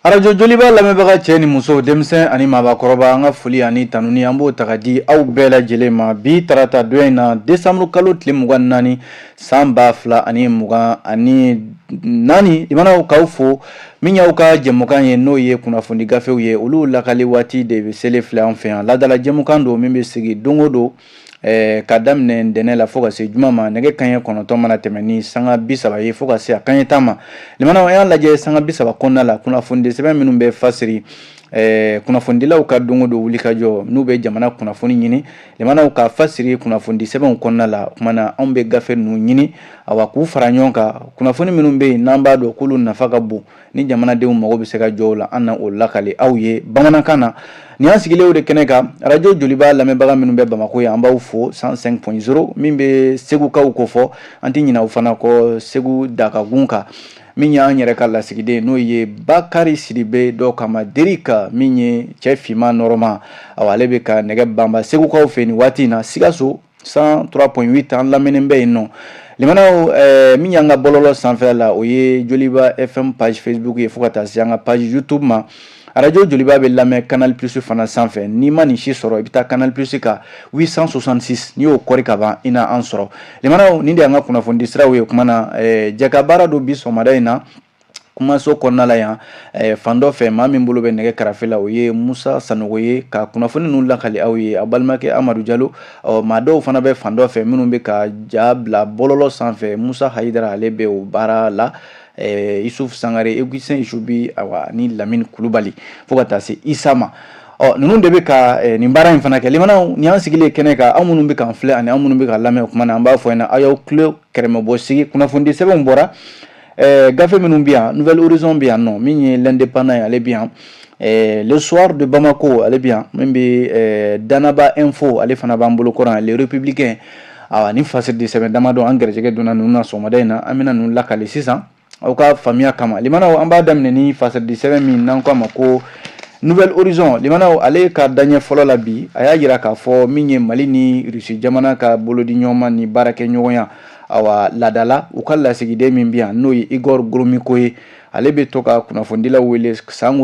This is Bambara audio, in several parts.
Radio Joliba lamɛnbaga cɛ ni muso denmisɛn ani maabakɔrɔba an ka foli ani tanuni an b'o taga di aw bɛɛ lajɛlen ma bi tarata don in na décembre kalo tile 24 san 2024 imanaw k'aw fo min y'aw ka jɛmukan ye n'o ye kunnafoni gafew ye olu lakali waati de bɛ sele filɛ an fɛ yan ladala jɛmukan don min bɛ sigi don o don ka daminɛ ntɛnɛn la fo ka se juma ma nɛgɛ kanɲɛ 9 mana tɛmɛ ni sanga 30 ye fo ka se a kanɲɛ 10 ma limanaw an y'a lajɛ sanga 30 kɔnɔna la kunnafoni sɛbɛn minnu bɛ fasiri kunnafonidilaw ka don o don wulikajɔ n'u bɛ jamana kunnafoni ɲini limanaw ka fasiri kunnafoni sɛbɛnw kɔnɔna la o kumana anw bɛ gafe ninnu ɲini awa k'u fara ɲɔgɔn kan kunnafoni minnu bɛ yen n'an b'a dɔn k'olu nafa ka bon ni jamanadenw mago bɛ se ka jɔ o la an na o lakali aw ye bamanankan na nin an sigilen de kɛnɛ kan radio Joliba lamɛnbaga minnu bɛ Bamako yan an b'aw fo 105.0 min bɛ segukaw ko fɔ an tɛ ɲinɛ aw fana kɔ Segu Dakagun kan min y'an yɛrɛ ka lasigiden n'o ye Bakari Sidibe dɔw kama Derika min ye cɛ finman nɔrɔma awa ale bɛ ka nɛgɛ banba segukaw fɛ nin waati in na Sikaso 103.8 an lamɛnnen bɛ yen nɔ limanaw min y'an ka bɔlɔlɔ sanfɛ la o ye Joliba FM page Facebook ye fo ka taa se an ka page YouTube ma radio Joliba bɛ lamɛn Canal Plus fana sanfɛ n'i ma nin si sɔrɔ i bɛ taa Canal Plus ka 866 n'i y'o kɔri ka ban i na an sɔrɔ limanaw nin de y'an ka kunnafoni siraw ye o kumana jɛka baara don bi sɔgɔmada in na kumaso kɔnɔna la yan fan dɔ fɛ maa min bolo bɛ nɛgɛ karafe la o ye Musa Sanogo ye ka kunnafoni ninnu lakali aw ye a balimakɛ Amadu Jalo maa dɔw fana bɛ fan dɔ fɛ minnu bɛ ka ja bila bɔlɔlɔ sanfɛ Musa Hayidara ale bɛ o baara la Isuf Sangare Eguisen Isubi awa ni Lamine Kulubali fo ka taa se Isa ma ninnu de bɛ ka nin baara in fana kɛ limanaw ni an sigilen kɛnɛ kan aw minnu bɛ k'an filɛ ani aw minnu bɛ ka lamɛn o kuma na an b'a fɔ ɲɛna aw y'aw tulo kɛrɛmɛbɔ sigi kunnafoni sɛbɛnw bɔra gafe minnu bɛ yan Nouvelle Horizon bɛ yan nɔ min ye l'indépendant ye ale bɛ yan le soir de Bamako ale bɛ yan min bɛ Danaba Info ale fana b'an bolo kɔrɔ yan les républicains awa ni fasiri de sɛbɛn damadɔ an gɛrɛsɛgɛ donna ninnu na sɔgɔmada in na an bɛna ninnu lakali sisan aw ka faamuya kama limanaw an b'a daminɛ ni fasadi sɛbɛn min n'an k'a ma ko Nouvelle Horizon limanaw ale ka daɲɛ fɔlɔ la bi a y'a jira k'a fɔ min ye Mali ni Rusi jamana ka bolodi ɲɔgɔnma ni baarakɛ ɲɔgɔnya awa ladala u ka lasigiden min bi yan n'o ye Igor Gromyko ye ale bɛ to ka kunnafonidilaw wele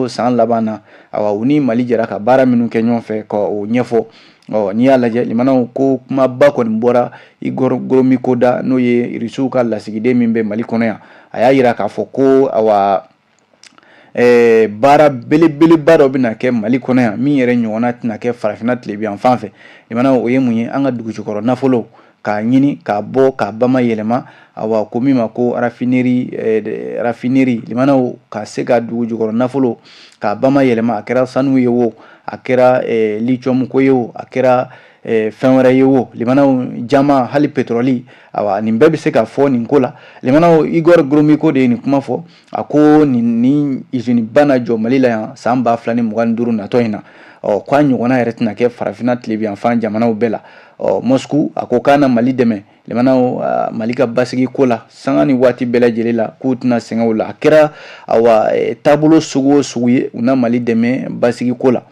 san laban na awa u ni Mali jɛra ka baara minnu kɛ ɲɔgɔn fɛ ka o ɲɛfɔ n'i y'a lajɛ limanaw ko kumaba kɔni bɔra Igor Gromyko da n'o ye Rusiw ka lasigiden min bɛ Mali kɔnɔ yan a y'a jira k'a fɔ ko awa baara belebeleba dɔ bɛna kɛ Mali kɔnɔ yan min yɛrɛ ɲɔgɔnna tɛna kɛ farafinna tilebiyan fan fɛ limanaw o ye mun ye an ka dugujukɔrɔ nafolo k'a ɲini k'a bɔ k'a bama yɛlɛma awa ko min ma ko raffinerie limanaw ka se ka dugujukɔrɔ nafolo k'a bama yɛlɛma a kɛra sanu ye o a kɛra lithium ko ye o a kɛra fɛn wɛrɛ ye o limanaw jama hali pétrole awa nin bɛɛ bɛ se ka fɔ nin ko la limanaw Igor Gromyko de ye nin kuma fɔ a ko nin usine ba na jɔ Mali la yan san 2025 natɔ in na k'a ɲɔgɔnna yɛrɛ tɛna kɛ farafinna tilebiyan fan jamanaw bɛɛ la Moscou a ko k'a na Mali dɛmɛ limanaw Mali ka basigi ko la sanga ni waati bɛɛ lajɛlen la k'u tɛna sɛgɛn o la a kɛra awa taabolo sugu o sugu ye u na Mali dɛmɛ basigi ko la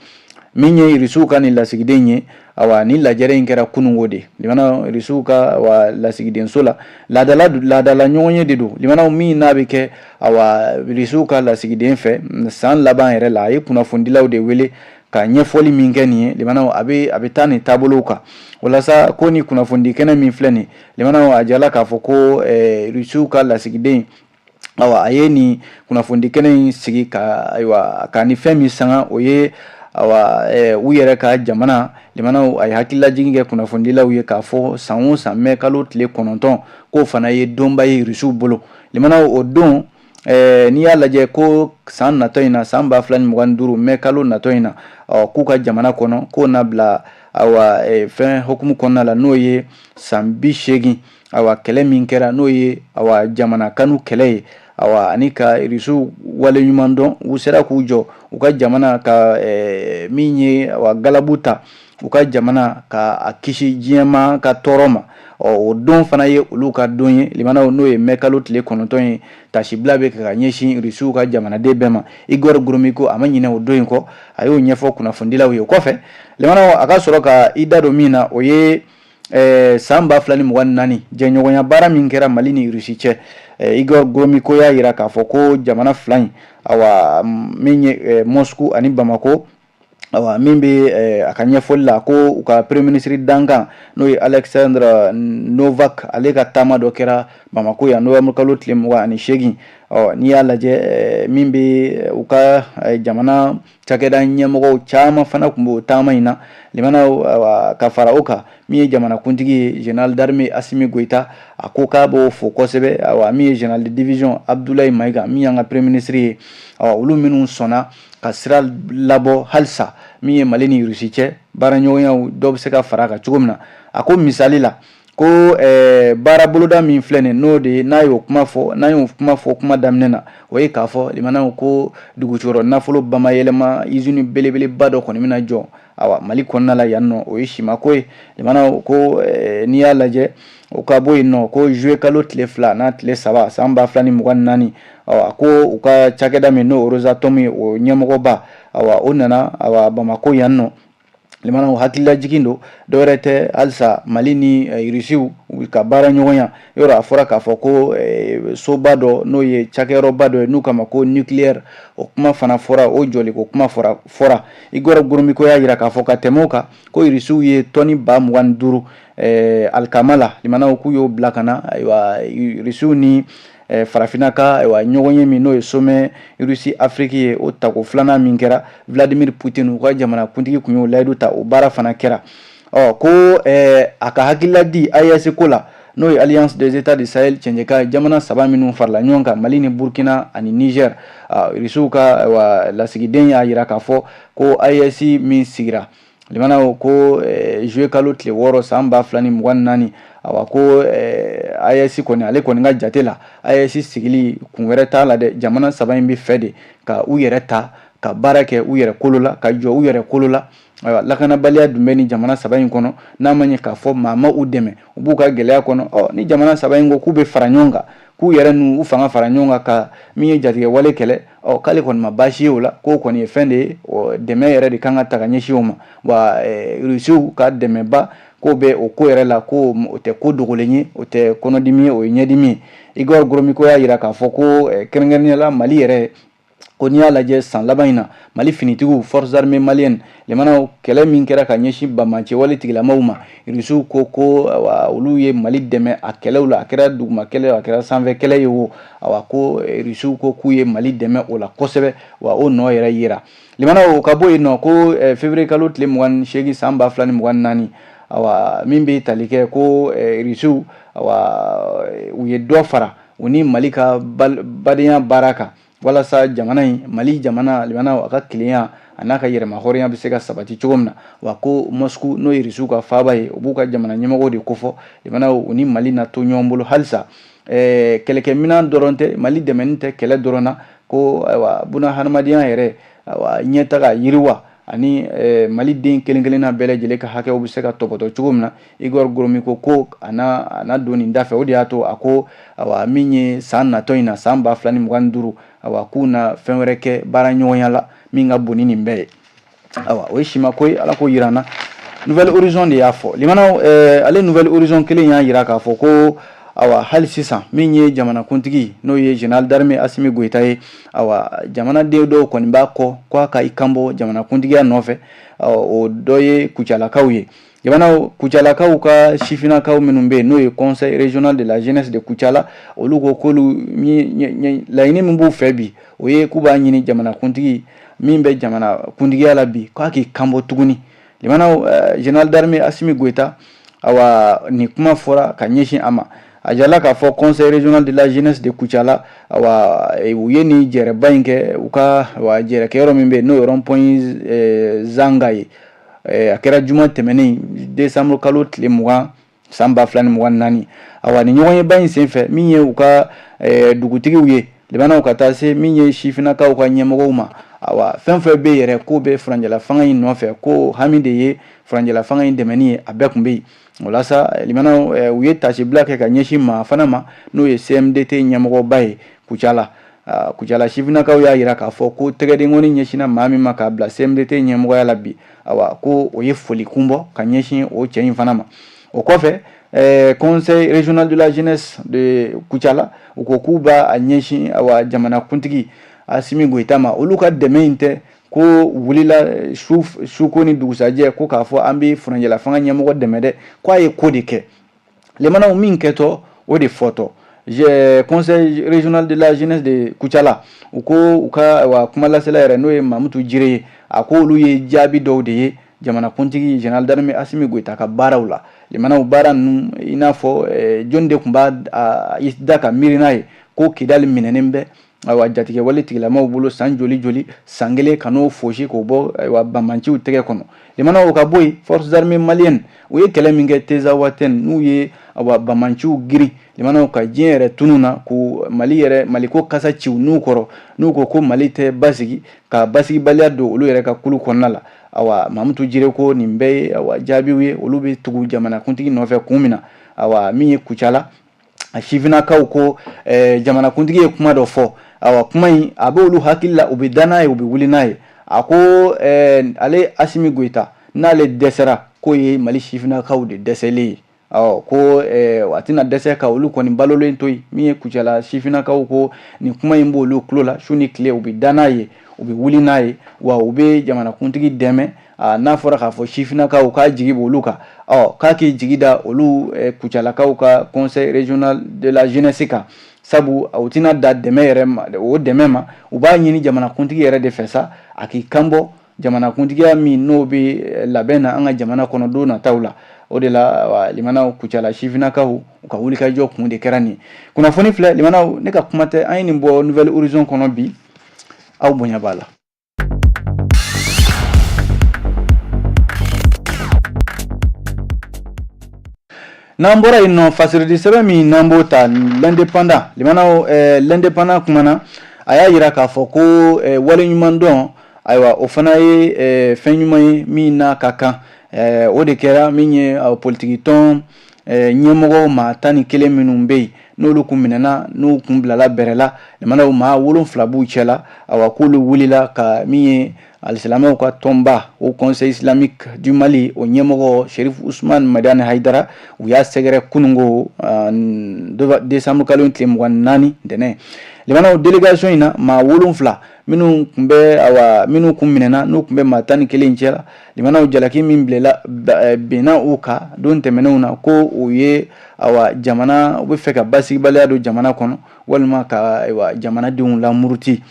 min ye Rusiw ka nin lasigiden ye awa ni lajɛrɛ in kɛra kunungo de limanaw Rusiw ka awa lasigidenso la laadala ɲɔgɔn ye de don limanaw min n'a bɛ kɛ awa Rusiw ka lasigiden fɛ san laban yɛrɛ la a ye kunnafonidilaw de wele ka ɲɛfɔli min kɛ nin ye limanaw a bɛ taa nin taabolow kan walasa ko ni kunnafoni kɛnɛ min filɛ nin limanaw a jala k'a fɔ ko Rusiw ka lasigiden awa a ye nin kunnafoni kɛnɛ in sigi ka ni fɛn min sanga o ye awa u yɛrɛ ka jamana limanaw a ye hakililajigin kɛ kunnafonidilaw ye k'a fɔ san o san mɛ kalo tile 9 k'o fana ye donba ye Rusiw bolo limanaw o don n'i y'a lajɛ ko san natɔ in na san 2025 mɛ kalo natɔ in na k'u ka jamana kɔnɔ k'o na bila awa fɛn hukumu kɔnɔna la n'o ye san 80 awa kɛlɛ min kɛra n'o ye awa jamana kanu kɛlɛ ye awa ani ka Rusiw wale ɲuman dɔn u sera k'u jɔ u ka jamana ka min ye awa galabu ta u ka jamana ka a kisi diɲɛma ka tɔɔrɔ ma o don fana ye olu ka don ye limanaw n'o ye mɛ kalo tile 9 ye tasibila bɛ ka ɲɛsin Rusiw ka jamanaden bɛɛ ma Igor Gromyko a ma ɲinɛ o don in kɔ a y'o ɲɛfɔ kunnafonidilaw ye o kɔfɛ limanaw a ka sɔrɔ ka i da don min na o ye san 2024 jɛɲɔgɔnya baara min kɛra Mali ni Russie cɛ Igor Gromyko y'a yira k'a fɔ ko jamana fila in min ye Moscou ani Bamako min bɛ a ka ɲɛfɔli la ko u ka premier ministre dankan n'o ye Alexandre Novak ale ka taama dɔ kɛra Bamako yan novembre kalo tile 28 n'i y'a lajɛ min bɛ u ka jamana cakɛda ɲɛmɔgɔw caman fana tun b'o taama in na limana ka fara o kan min ye jamanakuntigi ye général d'armée Assimi Goïta a ko k'a b'o fo kosɛbɛ min ye général de division Abdoulaye Maïga min y'an ka premier ministre ye olu minnu sɔnna ka sira labɔ halisa min ye Mali ni Russie cɛ baaraɲɔgɔnyaw dɔw bɛ se ka fara kan cogo min na a ko misali la ko baara boloda min filɛ nin n'o de n'a y'o kuma fɔ kuma daminɛ na o ye k'a fɔ limanaw ko dugujukɔrɔ nafolo bamayɛlɛma usine belebeleba dɔ kɔni bɛna jɔ Mali kɔnɔna la yan nɔ o ye simako ye limanaw ko n'i y'a lajɛ o ka bɔ yen nɔ ko juillet kalo tile 2 n'a tile 3 san 2024 a ko u ka cakɛda min n'o Rosatom ye o ɲɛmɔgɔba o nana Bamako yan nɔ limanaw hakilila jigin don dɔwɛrɛ tɛ halisa Mali ni Russie u ka baara ɲɔgɔnya yɔrɔ a fɔra k'a fɔ ko soba dɔ n'o ye cakɛyɔrɔba dɔ ye n'u kama ko nucléaire o kuma fana fɔra o jɔliko kuma fɔra Igor Gromyko y'a yira k'a fɔ ka tɛmɛ o kan ko Russie ye tɔni 25 alikama la limanaw k'u y'o bila ka na Russie ni farafina ka ɲɔgɔn ye min n'o ye sommet Russie Afrique ye o tako filanan min kɛra Vladimir Putin u ka jamanakuntigi kun y'o layidu ta o baara fana kɛra ko a ka hakilila di AES ko la n'o ye Alliance des États du Sahel cɛncɛka jamana 3 minnu farala ɲɔgɔn kan Mali ni Burkina ani Niger Russie ka lasigiden y'a yira k'a fɔ ko AES min sigira limanaw ko juillet kalo tile 6 san 2024 ko AES kɔni ale kɔni ka jate la AES sigili kun wɛrɛ t'a la dɛ jamana 3 in bɛ fɛ de ka u yɛrɛ ta ka baara kɛ u yɛrɛ kolo la ka jɔ u yɛrɛ kolo la lakanabaliya dun bɛ ni jamana 3 in kɔnɔ n'a ma ɲɛ k'a fɔ maa ma u dɛmɛ u b'u ka gɛlɛya kɔnɔ ni jamana 3 in ko k'u bɛ fara ɲɔgɔn kan k'u yɛrɛ n'u fanga fara ɲɔgɔn kan ka min ye jatigɛ wale kɛlɛ k'ale kɔni ma baasi ye o la k'o kɔni ye fɛn de ye dɛmɛ yɛrɛ de kan ka ta ka ɲɛsin o ma wa Rusiw ka dɛmɛba ko bɛ o ko yɛrɛ la ko o tɛ ko dogolen ye o tɛ kɔnɔdimi ye o ye ɲɛdimi ye Igor Gromyko y'a yira k'a fɔ ko kɛrɛnkɛrɛnnenya la Mali yɛrɛ ko n'i y'a lajɛ san laban in na Mali finitigiw forces armées maliennes limanaw kɛlɛ min kɛra ka ɲɛsin bamacɛwale tigilamaw ma Rusiw ko olu ye Mali dɛmɛ a kɛlɛw la a kɛra duguma kɛlɛ a kɛra sanfɛ kɛlɛ ye o ko Rusiw ko k'u ye Mali dɛmɛ o la kosɛbɛ wa o nɔ yɛrɛ yera limanaw ka bɔ yen nɔ ko février kalo tile 28 san 2024 min bɛ tali kɛ ko Rusiw u ye dɔ fara u ni Mali ka badenya baara kan walasa jamana in Mali jamana limanaw a ka kelenya a n'a ka yɛrɛma hɔrɔnya bɛ se ka sabati cogo min na wa ko Moscou n'o ye Rusiw ka faaba ye u b'u ka jamana ɲɛmɔgɔw de kofɔ limanaw u ni Mali na to ɲɔgɔn bolo halisa kɛlɛkɛminɛn dɔrɔn tɛ Mali dɛmɛni tɛ kɛlɛ dɔrɔn na ko buna hadamadenya yɛrɛ ɲɛtaga yiriwa ani Mali den kelen kelenna bɛɛ lajɛlen ka hakɛw bɛ se ka tɔbɔtɔ cogo min na Igor Gromyko ko a na don nin da fɛ o de y'a to a ko min ye san natɔ in na san 2025 k'u na fɛn wɛrɛ kɛ baara ɲɔgɔnya la min ka bon ni nin bɛɛ ye o ye simako ye Ala k'o yira an na Nouvelle Horizon de y'a fɔ limanaw ale Nouvelle Horizon kelen y'a yira k'a fɔ ko hali sisan min ye jamanakuntigi n'o ye général d'armée Assimi Goïta ye jamanaden dɔw kɔni b'a kɔ k'a ka i kanbɔ jamanakuntigiya nɔfɛ o dɔ ye Kucalakaw ye jamanaw Kucalakaw ka sifinakaw minnu bɛ yen n'o ye conseil régional de la jeunesse de Kucala olu ko k'olu laɲini min b'u fɛ bi o ye k'u b'a ɲini jamanakuntigi min bɛ jamanakuntigiya la bi k'a k'i kanbɔ tuguni limanaw général d'armée Assimi Goïta nin kuma fɔra ka ɲɛsin a ma a jala k'a fɔ conseil régional de la jeunesse de Kucala u ye nin jɛrɛba in kɛ u ka jɛrɛkɛyɔrɔ min bɛ yen n'o ye rond-point Zanga ye a kɛra juma tɛmɛnen décembre kalo tile 20 san 2024 nin ɲɔgɔnyeba in senfɛ min ye u ka dugutigiw ye limanaw ka taa se min ye sifinakaw ka ɲɛmɔgɔw ma fɛn fɛn bɛ yɛrɛ ko bɛ furanjɛla fanga in nɔfɛ ko hami de ye furanjɛla fanga in dɛmɛni ye a bɛɛ kun bɛ yen walasa limanaw u ye tasibila kɛ ka ɲɛsin maa fana ma n'o ye CMDT ɲɛmɔgɔba ye Kucala sifinakaw y'a yira k'a fɔ ko tɛgɛdenkɔni ɲɛsinna maa min ma k'a bila CMDT ɲɛmɔgɔya la bi ko o ye foli kun bɔ ka ɲɛsin o cɛ in fana ma o kɔfɛ conseil régional de la jeunesse de Kucala u ko k'u b'a ɲɛsin awa jamana kuntigi Assimi Goïta ma olu ka dɛmɛ in tɛ ko wulila suko ni dugusajɛ ko k'a fɔ an bɛ furanjɛla fanga ɲɛmɔgɔ dɛmɛ dɛ k'a ye ko de kɛ lemanaw min kɛtɔ o de fɔtɔ conseil régional de la jeunesse de Kucala u ko u ka kuma lasela yɛrɛ n'o ye Mamutu Jire ye a ko olu ye jaabi dɔw de ye jamana kuntigi général d'armée Assimi Goïta ka baaraw la lemanaw baara ninnu i n'a fɔ jɔn de tun b'a da ka miiri n'a ye ko Kidali minɛnen bɛ awa jatigɛ wale tigilamaw bolo san joli joli san kelen ka n'o fosi k'o bɔ banbanciw tɛgɛ kɔnɔ lemanaw ka bɔ yen forces armées maliennes u ye kɛlɛ min kɛ Tezawaten n'u ye banbanciw girin lemanaw ka diɲɛ yɛrɛ tunun na ko Mali ko kasa ciw n'u kɔrɔ n'u ko Mali tɛ basigi ka basigibaliya don olu yɛrɛ ka kulu kɔnɔna la awa Mamutu Jire ko nin bɛɛ ye jaabiw ye olu bɛ tugu jamana kuntigi nɔfɛ kun min na min ye Kucala a sifinnakaw ko jamana kuntigi ye kuma dɔ fɔ kuma in a bɛ olu hakili la u bɛ da n'a ye u bɛ wuli n'a ye a ko ale Assimi Goïta n'ale dɛsɛra k'o ye Mali sifinnakaw de dɛsɛlen ye ko a tɛna dɛsɛ ka olu kɔni balolen to yen min ye Kucala sifinnakaw ko nin kuma in b'olu tulo la su ni tile u bɛ da n'a ye u bɛ wuli n'a ye wa u bɛ jamana kuntigi dɛmɛ n'a fɔra k'a fɔ sifinnakaw k'a jigi b'olu kan k'a k'i jigi da olu Kucalakaw ka conseil régional de la jeunesse kan sabu u tɛna da dɛmɛ yɛrɛ ma o dɛmɛ ma u b'a ɲini jamana kuntigi yɛrɛ de fɛ sa a k'i kanbɔ jamana kuntigiya min n'o bɛ labɛn na an ka jamana kɔnɔ don nataw la o de la limanaw Kucala sifinnakaw u ka wulikajɔ kun de kɛra nin kunnafoni filɛ limanaw ne ka kuma tɛ an ye nin bɔ Nouvelle Horizon kɔnɔ bi aw bonya b'a la. N'an bɔra yen nɔ fasiridi sɛbɛn min n'an b'o ta l'indépendant limanaw l'indépendant kumana a y'a yira k'a fɔ ko wale ɲuman dɔn ayiwa o fana ye fɛn ɲuman ye min n'a ka kan o de kɛra min ye politiki tɔn ɲɛmɔgɔw maa 11 minnu bɛ yen n'olu kun minɛna n'u kun bilala bɛrɛ la limanaw maa 7 b'u cɛla awa k'olu wulila ka min ye alisilamɛw ka tɔnba au conseil islamique du Mali o ɲɛmɔgɔ Cherif Ousmane Madani Haidara u y'a sɛgɛrɛ kunungo décembre kalo tile 24 ntɛnɛn limanaw délégation in na maa 7 minnu kun minɛna n'u kun bɛ maa 11 cɛla limanaw jalaki min benna u kan don tɛmɛnenw na ko u ye jamana u bɛ fɛ ka basigibaliya don jamana kɔnɔ walima ka jamanadenw lamuruti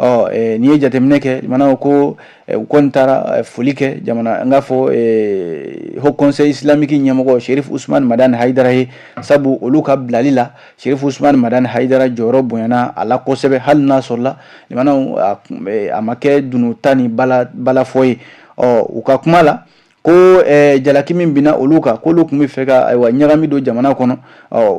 n'i ye jateminɛ kɛ limanaw ko u kɔni taara foli kɛ jamana n k'a fɔ Haut Conseil islamique ɲɛmɔgɔ Cherif Ousmane Madani Haidara ye sabu olu ka bilali la Cherif Ousmane Madani Haidara jɔyɔrɔ bonyana a la kosɛbɛ hali n'a sɔrɔla limanaw a ma kɛ dunuta ni balafɔ ye u ka kuma la ko jalaki min binna olu kan k'olu tun bɛ fɛ ka ɲagami don jamana kɔnɔ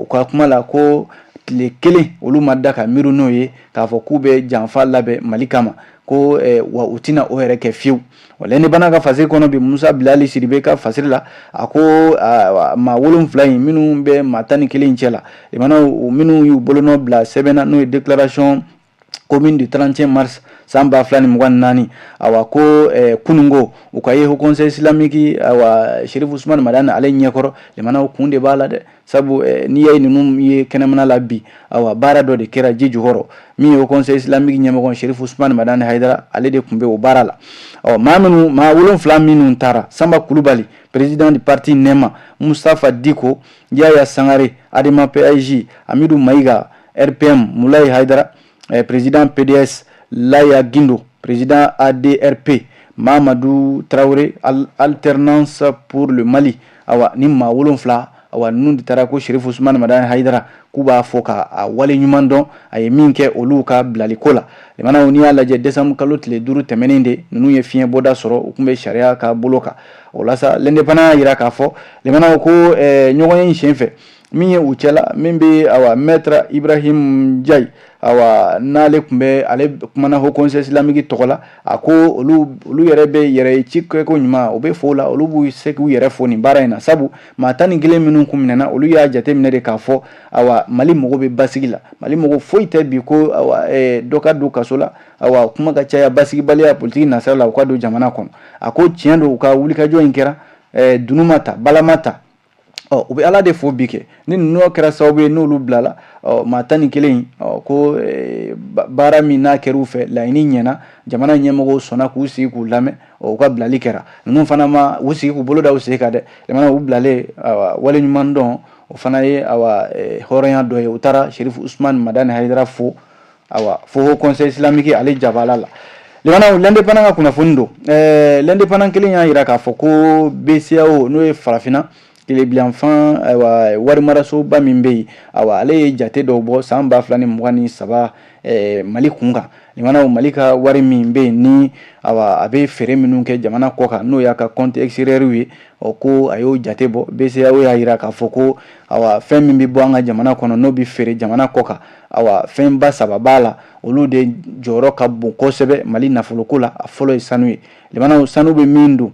u ka kuma la ko tile 1 olu ma da ka miiri n'o ye k'a fɔ k'u bɛ janfa labɛn Mali kama ko wa u tɛna o yɛrɛ kɛ fiyewu l'indépendant ka fasiri kɔnɔ bi Musa Bilali Sidibe ka fasiri la a ko maa 7 in minnu bɛ maa 11 cɛ la limanaw minnu y'u bolonɔ bila sɛbɛnna n'o ye déclaration commune du 31 mars san 2024 awa ko kunungo u ka ye Haut Conseil islamique Cherif Ousmane Madani ale ɲɛkɔrɔ limanaw kun de b'a la dɛ sabu n'i ye ninnu ye kɛnɛmana la bi baara dɔ de kɛra ji jukɔrɔ min ye Haut Conseil islamique ɲɛmɔgɔ Cherif Ousmane Madani Haidara ale de tun bɛ o baara la maa 7 minnu taara Samba Kulubali président du parti Nema Mustafa Diko Yaya Sangare Adama PAJ Amidou Maïga RPM Moulay Haidara président PDS Laya Guindo président ADRP Mamadou Traoré alternance pour le Mali ni maa 7 ninnu de taara ko Cherif Ousmane Madani Haidara k'u b'a fɔ ka wale ɲuman dɔn a ye min kɛ olu ka bilaliko la limanaw n'i y'a lajɛ décembre kalo tile 5 tɛmɛnen de ninnu ye fiɲɛ bɔda sɔrɔ u tun bɛ sariya ka bolo kan o la sa l'indépendant y'a yira k'a fɔ limanaw ko ɲɔgɔnye in sen fɛ min ye u cɛla min bɛ maître Ibrahim Ndiaye n'ale tun bɛ ale kumana Haut Conseil islamique tɔgɔ la a ko olu yɛrɛ bɛ yɛrɛ ci kɛko ɲuman u bɛ fo la olu b'u se k'u yɛrɛ fo nin baara in na sabu maa 11 minnu kun minɛna olu y'a jateminɛ de k'a fɔ Mali mago bɛ basigi la Mali mago foyi tɛ bi ko dɔ ka don kaso la kuma ka caya basigibaliya politique nasira la u ka don jamana kɔnɔ a ko tiɲɛ don u ka wulikajɔ in kɛra dunu ma ta bala ma ta u bɛ ala de fo bi kɛ ni ninnu kɛra sababu ye n'olu bilala maa tan ni kelen ko baara min n'a kɛra u fɛ laɲini ɲɛna jamana ɲɛmɔgɔw sɔnna k'u sigi k'u lamɛn u ka bilali kɛra ninnu fana ma u sigi k'u bolo da u sen kan dɛ jamana u bilalen wale ɲuman dɔn o fana ye hɔrɔnya dɔ ye u taara Sherifu Usmani Madani Hayidara fo fo conseil islamique ale jabala la limana l'indépendant ka kunnafoni don l'indépendant kelen y'a yira k'a fɔ ko BCEAO n'o ye farafina tilebilanfan wari marasoba min bɛ yen ale ye jate dɔw bɔ san 2023 Mali kun kan limana Mali ka wari min bɛ yen ni a bɛ feere minnu kɛ jamana kɔ kan n'o y'a ka compte extérieur ye ko a y'o jate bɔ BCEAO y'a yira k'a fɔ ko fɛn min bɛ bɔ an ka jamana kɔnɔ n'o bɛ feere jamana kɔ kan fɛn ba saba b'a la olu de jɔyɔrɔ ka bon kosɛbɛ Mali nafoloko la a fɔlɔ ye sanu ye limana sanu bɛ min don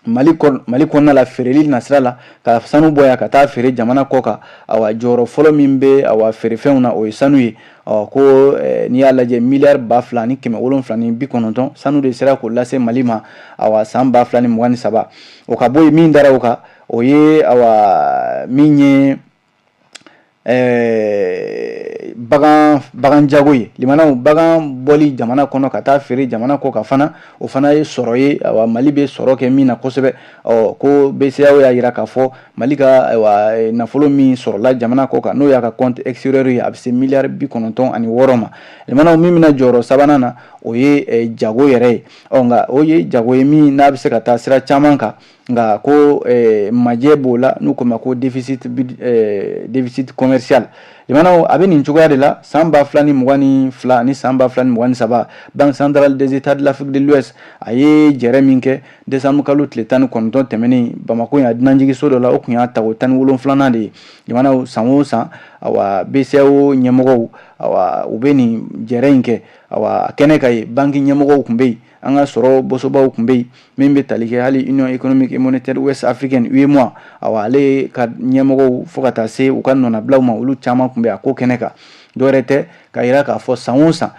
Mali kɔnɔna la feereli nasira la ka sanu bɔ yan ka taa feere jamana kɔ kan jɔyɔrɔ fɔlɔ min bɛ feerefɛnw na o ye sanu ye ko n'i y'a lajɛ miliyari 2,790 sanu de sera k'o lase Mali ma san 2023 o ka bɔ yen min dara o kan o ye min ye bagan jago ye limana bagan bɔli jamana kɔnɔ ka taa feere jamana kɔ kan fana o fana ye sɔrɔ ye Mali bɛ sɔrɔ kɛ min na kosɛbɛ ko BCEAO y'a yira k'a fɔ Mali ka nafolo min sɔrɔla jamana kɔ kan n'o y'a ka compte extérieur ye a bɛ se miliyari 96 ma limana min bɛna jɔyɔrɔ sabanan na o ye jago yɛrɛ ye nka o ye jago ye min n'a bɛ se ka taa sira caman kan nka ko majɛ b'o la n'u ko ma ko déficit commercial limana a bɛ nin cogoya de la san 2022 ni san 2023 Banque centrale des États de l'Afrique de l'Ouest a ye jɛrɛ min kɛ décembre kalo tile 19 tɛmɛnen Bamako yan dunanjigiso dɔ la o tun y'a ta o 17nan de ye limana san o san BCEAO ɲɛmɔgɔw u bɛ nin jɛrɛ in kɛ kɛnɛ ka ye banque ɲɛmɔgɔw tun bɛ yen an ka sɔrɔ bosobaw tun bɛ yen min bɛ tali kɛ hali Union économique et monétaire ouest africaine UEMOA ale ka ɲɛmɔgɔw fo ka taa se u ka nɔnabilaw ma olu caman tun bɛ a ko kɛnɛ kan dɔwɛrɛ tɛ ka yira k'a fɔ san o san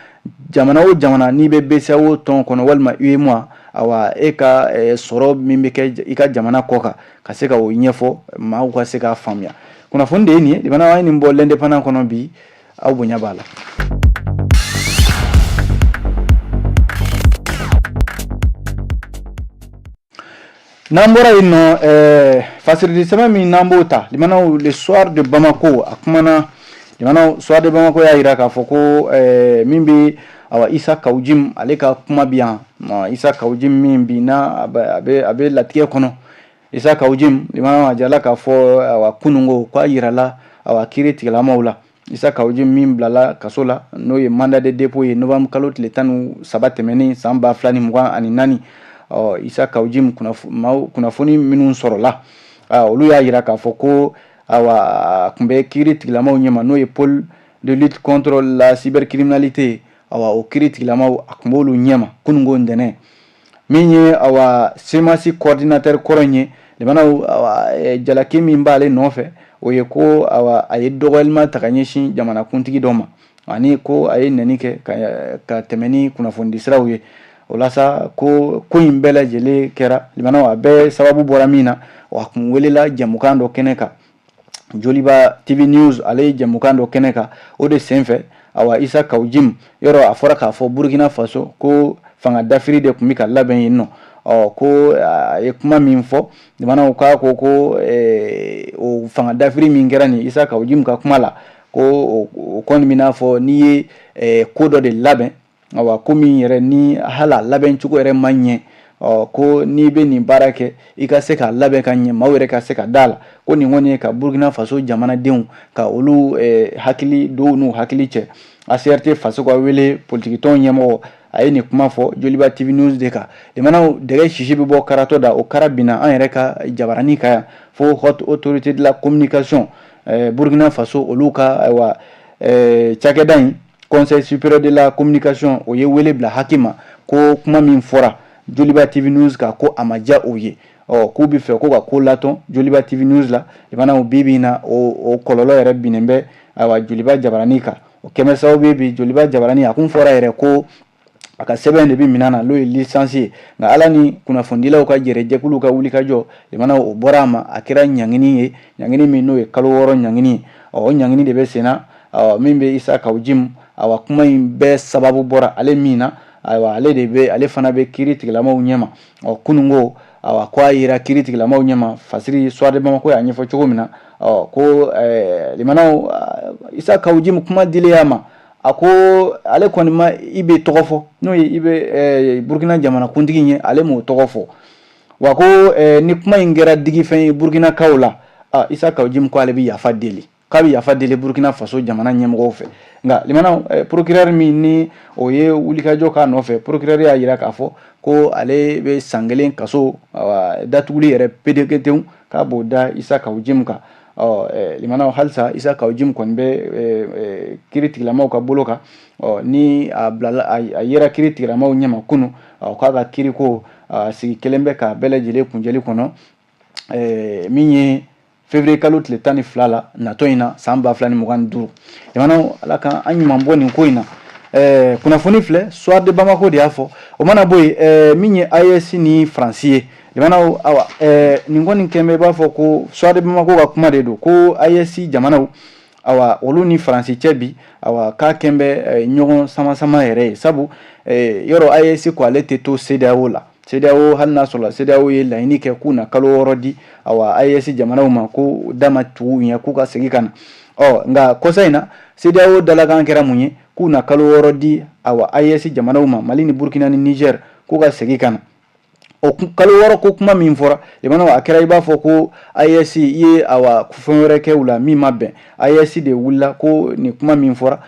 jamana o jamana n'i bɛ BCEAO tɔn kɔnɔ walima UEMOA e ka sɔrɔ min bɛ kɛ i ka jamana kɔ kan ka se ka o ɲɛfɔ maaw ka se k'a faamuya kunnafoni de ye nin ye limana an ye nin bɔ l'indépendant kɔnɔ bi aw bonya b'a la. N'an bɔra yen nɔ fasirili sɛbɛn min n'an b'o ta limanaw le soir de Bamako a kumana limanaw soir de Bamako y'a yira k'a fɔ ko min bɛ Isa Kawujim ale ka kuma bi yan Isa Kawujim min bi na a bɛ latigɛ kɔnɔ Isa Kawujim limanaw a jala k'a fɔ kunungo k'a yirala kiiri tigilamaw la Isa Kawujim min bilala kaso la n'o ye mandat de dépôt ye novembre kalo tile 13 tɛmɛnen san 2024 Isa Kawujim kunnafoni minnu sɔrɔla olu y'a yira k'a fɔ ko kun bɛ kiiri tigilamaw ɲɛma n'o ye pôle de lutte contre la cybercriminalité o kiiri tigilamaw a kun b'olu ɲɛma kunungo ntɛnɛn min ye CEMAC coordinateur kɔrɔ in ye limanaw jalaki min b'ale nɔfɛ o ye ko a ye dɔgɔyalima ta ka ɲɛsin jamanakuntigi dɔ ma ani ko a ye nɛni kɛ ka tɛmɛ ni kunnafoni siraw ye o la sa ko in bɛɛ lajɛlen kɛra limanaw a bɛɛ sababu bɔra min na a kun welela jamukan dɔ kɛnɛ kan Joliba TV News ale ye jamukan dɔ kɛnɛ kan o de senfɛ Isa Kawujim yɔrɔ a fɔra k'a fɔ Burkina Faso ko fanga dafiri de tun bɛ ka labɛn yen nɔ ko a ye kuma min fɔ limanaw k'a ko o fanga dafiri min kɛra nin Isa Kawujim ka kuma la ko o kɔni bɛ n'a fɔ n'i ye ko dɔ de labɛn ko min yɛrɛ ni hala labɛn cogo yɛrɛ ma ɲɛ ko n'i bɛ nin baara kɛ i ka se ka labɛn ka ɲɛ maaw yɛrɛ ka se ka da la ko nin kɔni ye ka Burkina Faso jamanadenw ka olu hakili dɔw n'u hakili cɛ ACRT faso ka wele politique tɔn ɲɛmɔgɔ a ye nin kuma fɔ Joliba TV News de kan limanaw dɛgɛ sisi bɛ bɔ karatɔ da o kara binna an yɛrɛ ka jabarani kan yan fo haute autorité de la communication Burkina Faso olu ka cakɛda in Conseil supérieur de la communication o ye wele bila hakima ko kuma min fɔra Joliba TV News ka ko a ma diya o ye k'u bɛ fɛ ko ka ko latɔn Joliba TV News la limanaw bi na o kɔlɔlɔ yɛrɛ binnen bɛ Joliba jabarani kan o kɛmɛ sababu bi Joliba jabarani a kun fɔra yɛrɛ ko aka sɛbɛn de bi minana n'o ye licence ye nka ala ni kunnafonidilaw ka jɛrɛjɛkulu ka wuli ka jɔ limana o bɔra a ma a kɛra ɲangini ye ɲangini min n'o ye kalo 6 ɲangini ye o ɲangini de bɛ senna min bɛ Isa Kawujim kuma in bɛɛ sababu bɔra ale min na ale fana bɛ kiiri tigilamaw ɲɛma kunungo ko a yira kiiri tigilamaw ɲɛma fasiri Suwade Bamako y'a ɲɛfɔ cogo min na ko limanaw Isa Kawujim kuma dilen a ma a ko ale kɔni ma Ibe tɔgɔ fɔ n'o ye Ibe Burkina jamana kuntigi ye ale m'o tɔgɔ fɔ wa ko ni kuma in kɛra digifɛn ye Burkina kaw la Isa Kawujim ko ale bɛ yafa deli k'a bɛ yafa deli Burkina Faso jamana ɲɛmɔgɔw fɛ nka limanaw procureur min ni o ye wulikajɔ k'a nɔfɛ procureur y'a jira k'a fɔ ko ale bɛ san 1 kaso datuguli yɛrɛ pedeketew k'a b'o da Isa Kawujim kan limanaw halisa Isa Kawujim kɔni bɛ kiiri tigilamaw ka bolo kan ni a yera kiiri tigilamaw ɲɛma kunu k'a ka kiiri ko sigi kelen bɛ ka bɛɛ lajɛlen kunjɛli kɔnɔ min ye février kalo tile 12 la natɔ in na san 2025 limanaw ala kan an ɲuman bɔ nin ko in na kunnafoni filɛ Suwade Bamako de y'a fɔ o mana bɔ yen min ye AES ni Faransi ye limanaw awa nin kɔni kɛmɛ b'a fɔ ko Suwade Bamako ka kuma de don ko AES jamanaw awa olu ni Faransi cɛ bi k'a kɛn bɛ ɲɔgɔn sama yɛrɛ ye sabu yɔrɔ AES ko ale tɛ to CEDEAO la CEDEAO hali n'a sɔrɔ CEDEAO ye laɲini kɛ k'u na kalo 6 di AES jamanaw ma ko dama tugu ɲɛ k'u ka segin ka na nka kɔsa in na CEDEAO dalakan kɛra mun ye k'u na kalo 6 di AES jamanaw ma Mali ni Burkina ni Niger k'u ka segin ka na o kalo 6 ko kuma min fɔra limanaw a kɛra i b'a fɔ ko AES ye fɛn wɛrɛ kɛ u la min ma bɛn AES de wulila ko ni kuma min fɔra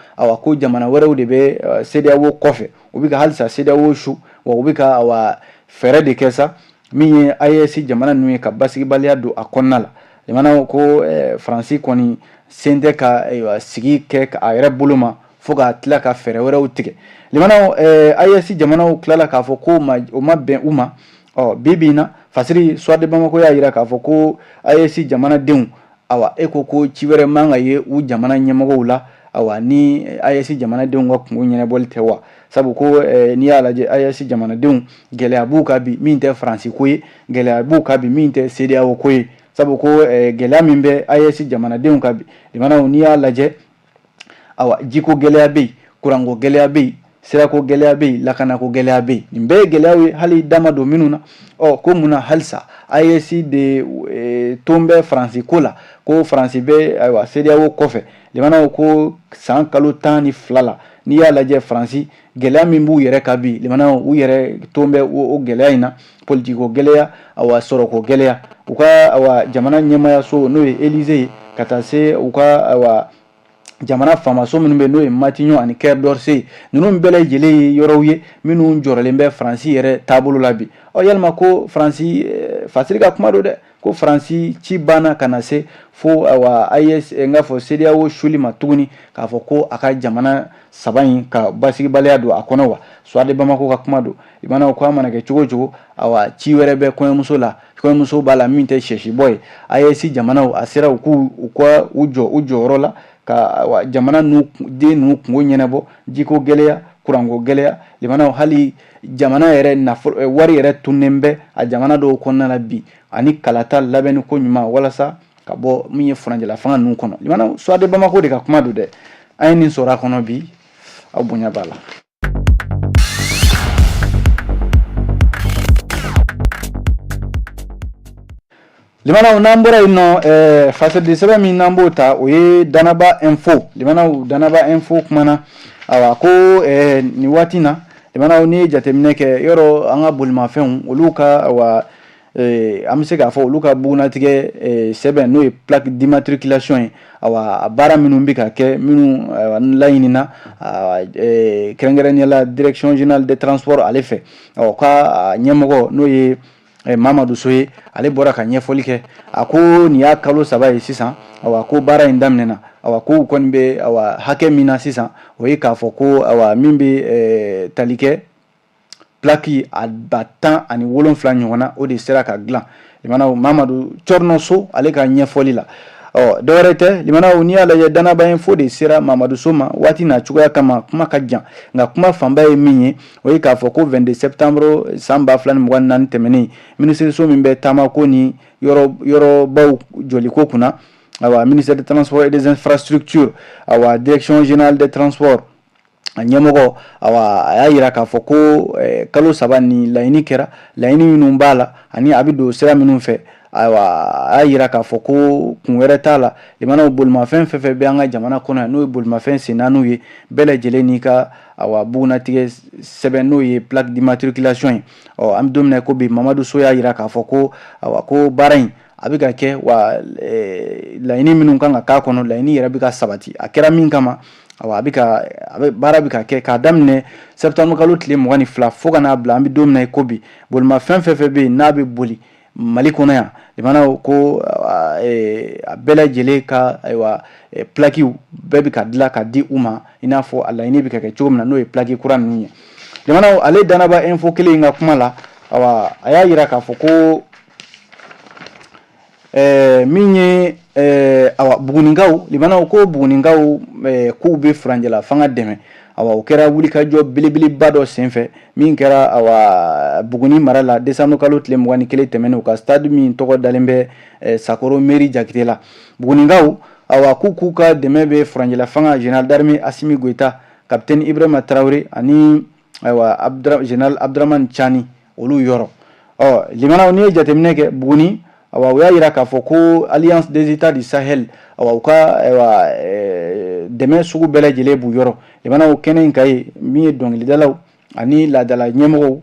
ko jamana wɛrɛw de bɛ CEDEAO kɔfɛ u bɛ ka halisa CEDEAO su wa u bɛ ka fɛɛrɛ de kɛ sa min ye AES jamana ninnu ye ka basigibaliya don a kɔnɔna la limanaw ko Faransi kɔni sen tɛ ka sigi kɛ a yɛrɛ bolo ma fo ka tila ka fɛɛrɛ wɛrɛw tigɛ limanaw AES jamanaw tilala k'a fɔ ko o ma bɛn u ma bibi in na fasiri Suwade Bamako y'a jira k'a fɔ ko AES jamanadenw e ko ci wɛrɛ man ka ye u jamana ɲɛmɔgɔw la ni AES jamanadenw ka kungo ɲɛnabɔli tɛ wa sabu ko n'i y'a lajɛ AES jamanadenw gɛlɛya b'u kan bi min tɛ Faransi ko ye gɛlɛya b'u kan bi min tɛ CEDEAO ko ye sabu ko gɛlɛya min bɛ AES jamanadenw kan bi limanaw n'i y'a lajɛ jiko gɛlɛya bɛ yen kuranko gɛlɛya bɛ yen sirako gɛlɛya bɛ yen lakanako gɛlɛya bɛ yen nin bɛɛ ye gɛlɛyaw ye hali dama don minnu na ko mun na halisa AES de ton bɛ Faransi ko la ko Faransi bɛ CEDEAO kɔfɛ limanaw ko san kalo 12 la n'i y'a lajɛ Faransi gɛlɛya min b'u yɛrɛ kan bi limanaw u yɛrɛ ton bɛ o gɛlɛya in na politiko gɛlɛya sɔrɔko gɛlɛya u ka jamana ɲɛmayaso n'o ye Élysée ye ka taa se u ka jamana faamaso minnu bɛ n'o ye Matignon ani Quai d'Orsay ninnu bɛɛ lajɛlen ye yɔrɔw ye minnu jɔrɔlen bɛ Faransi yɛrɛ taabolo la bi yalima ko Faransi fasiri ka kuma don dɛ ko Faransi ci banna ka na se fo AES n k'a fɔ CEDEAO suli ma tuguni k'a fɔ ko a ka jamana 3 in ka basigibaliya don a kɔnɔ wa Suwade Bamako ka kuma don limanaw ko a mana kɛ cogo cogo ci wɛrɛ bɛ kɔɲɔmuso la kɔɲɔmuso b'a la min tɛ sɛsibɔ ye AES jamanaw a sera u jɔ u jɔyɔrɔ la ka jamana den ninnu kungo ɲɛnabɔ jiko gɛlɛya kuranko gɛlɛya limanaw hali jamana yɛrɛ wari yɛrɛ tunnen bɛ a jamana dɔw kɔnɔna la bi ani kalata labɛnni ko ɲuman walasa ka bɔ min ye furanjɛla fanga ninnu kɔnɔ limanaw Suwade Bamako de ka kuma don dɛ an ye nin sɔrɔ a kɔnɔ bi aw bonya b'a la. Limanaw n'an bɔra yen nɔ fasadili sɛbɛn min n'an b'o ta o ye Danaba Info limanaw Danaba Info kumana ko nin waati na limanaw ni jateminɛ kɛ yɔrɔ an ka bolimafɛnw olu ka an bɛ se k'a fɔ olu ka bugunatigɛ sɛbɛn n'o ye plaque d'immatriculation ye a baara minnu bɛ ka kɛ minnu laɲinina kɛrɛnkɛrɛnnenya la direction générale des transports ale fɛ ka ɲɛmɔgɔ n'o ye Mamadu Soye ale bɔra ka ɲɛfɔli kɛ a ko nin y'a kalo 3 ye sisan ko baara in daminɛna ko u kɔni bɛ hakɛ min na sisan o ye k'a fɔ ko min bɛ tali kɛ plaque a ba 17 ɲɔgɔn na o de sera ka dilan limanaw Mamadu Cɔrɔnɔso ale ka ɲɛfɔli la dɔwɛrɛ tɛ limanaw n'i y'a lajɛ Danaba Info de sera Mamadu So ma waati na cogoya kama kuma ka jan nka kuma fanba ye min ye o ye k'a fɔ ko 22 septembre san 2024 tɛmɛnen minisiriso min bɛ taama ko ni yɔrɔbaw jɔliko kunna ministère des transports et des infrastructures direction générale des transports a ɲɛmɔgɔ a y'a yira k'a fɔ ko kalo 3 ni laɲini kɛra laɲini minnu b'a la ani a bɛ don sira minnu fɛ a y'a yira k'a fɔ ko kun wɛrɛ t'a la limanaw bolimafɛn fɛn fɛn bɛ an ka jamana kɔnɔ yan n'o ye bolimafɛn sen naaniw ye bɛɛ lajɛlen n'i ka bugunatigɛ sɛbɛn n'o ye plaque d'immatriculation ye an bɛ don min na ko bi Mamadu So y'a yira k'a fɔ ko ko baara in a bɛ ka kɛ wa laɲini minnu kan ka k'a kɔnɔ laɲini yɛrɛ bɛ ka sabati a kɛra min kama baara bɛ ka kɛ k'a daminɛ septembre kalo tile 22 fo ka n'a bila an bɛ don min na ko bi bolimafɛn fɛn fɛn bɛ yen n'a bɛ boli Mali kɔnɔ yan limanaw ko a bɛɛ lajɛlen ka plakiw bɛɛ bɛ ka dilan ka di u ma i n'a fɔ a laɲini bɛ ka kɛ cogo min na n'o ye plaki kura ninnu ye limanaw ale Danaba Info kelen in ka kuma la a y'a yira k'a fɔ ko min ye Bugunikaw limanaw ko Bugunikaw k'u bɛ furancɛla fanga dɛmɛ o kɛra wulikajɔ belebeleba dɔ senfɛ min kɛra Buguni mara la décembre kalo tile 21 tɛmɛnen u ka stade min tɔgɔ dalen bɛ Sakoro mairie Jakite la Bugunikaw k'u ka dɛmɛ bɛ furancɛla fanga général d'armée Assimi Goïta capitaine Ibrahima Traoré ani général Abdramane Tchani olu yɔrɔ limanaw n'i ye jateminɛ kɛ Buguni u y'a yira k'a fɔ ko alliance des états du Sahel u ka dɛmɛ sugu bɛɛ lajɛlen b'u yɔrɔ limanaw kɛnɛ in ka ye min ye dɔnkilidalaw ani laadala ɲɛmɔgɔw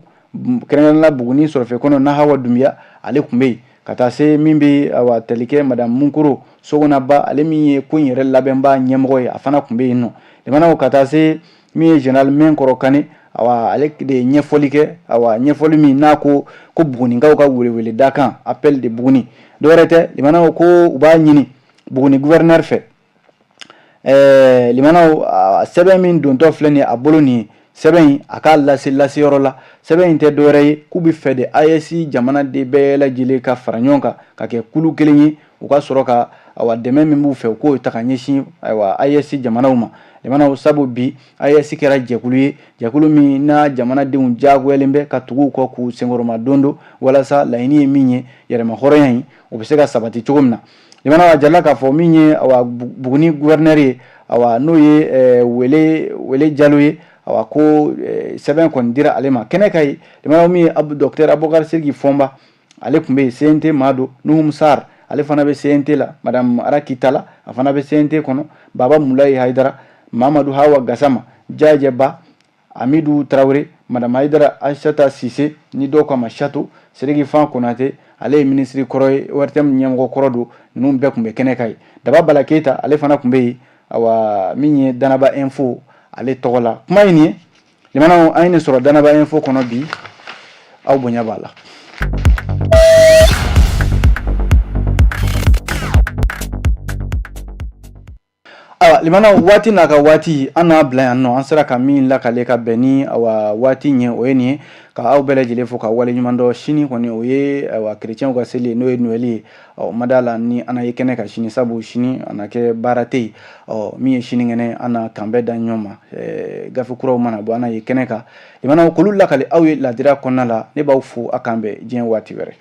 kɛrɛnkɛrɛnnenya Buguni sɔrɔfɛ kɔnɔ Nahawa Dumbuya ale tun bɛ yen ka taa se min bɛ talikɛ madame Munkoro Sogonaba ale min ye ko in yɛrɛ labɛnba ɲɛmɔgɔ ye a fana tun bɛ yen nɔ limanaw ka taa se min ye général Menkɔrɔ Kane ale de ye ɲɛfɔli kɛ ɲɛfɔli min n'a ko Bugunikaw ka welewele dakan appel de Buguni dɔwɛrɛ tɛ limanaw ko u b'a ɲini Buguni gouverneur fɛ limanaw sɛbɛn min dontɔ filɛ nin ye a bolo nin ye sɛbɛn in a k'a lase yɔrɔ la sɛbɛn in tɛ dɔwɛrɛ ye k'u bɛ fɛ de AES jamanaden bɛɛ lajɛlen ka fara ɲɔgɔn kan ka kɛ kulu kelen ye u ka sɔrɔ ka dɛmɛ min b'u fɛ u k'o ta ka ɲɛsin AES jamanaw ma limanaw sabu bi AES kɛra jɛkulu ye jɛkulu min n'a jamanadenw diyagoyalen bɛ ka tugu u kɔ k'u senkɔrɔma don walasa laɲini ye min ye yɛrɛma hɔrɔnya in o bɛ se ka sabati cogo min na limanaw a jalila k'a fɔ min ye Buguni gouverneur ye n'o ye Wele Jalo ye ko sɛbɛn kɔni dira ale ma kɛnɛ ka ye limanaw min ye docteur Abubakar Siriki Fɔnba ale tun bɛ yen CNT Mado Nuhum Sar ale fana bɛ CNT la madame Arakitala a fana bɛ CNT kɔnɔ Baba Mulayi Haidara Mamadu Hawa Gassama Jajɛba Amidou Traoré madame Haidara Aïssata Cissé ni dɔw k'a ma Chateau Sidiki Fan Konate ale ye ministre kɔrɔ ye ORTM ɲɛmɔgɔ kɔrɔ don ninnu bɛɛ tun bɛ kɛnɛ ka ye Daba Bala Keita ale fana tun bɛ yen min ye Danaba Info ale tɔgɔ la kuma ye nin ye limanaw an ye nin sɔrɔ Danaba Info kɔnɔ bi aw bonya b'a la. Limanaw waati n'a ka waati an n'a bila yan nɔ an sera ka min lakale ka bɛn ni waati ɲɛ o ye nin ye ka aw bɛɛ lajɛlen fo ka waleɲuman dɔn sini kɔni o ye chrétienw ka seli n'o ye Noël ye ma d'a la ni an ye kɛnɛ ka sini sabu sini a na kɛ baara tɛ yen min ye sinikɛnɛ an na kan bɛɛ da ɲɔgɔn ma gafe kuraw mana bɔ an ye kɛnɛ kan limanaw k'olu lakale aw ye ladira kɔnɔna la ne b'aw fo a kan bɛn diɲɛ waati wɛrɛ.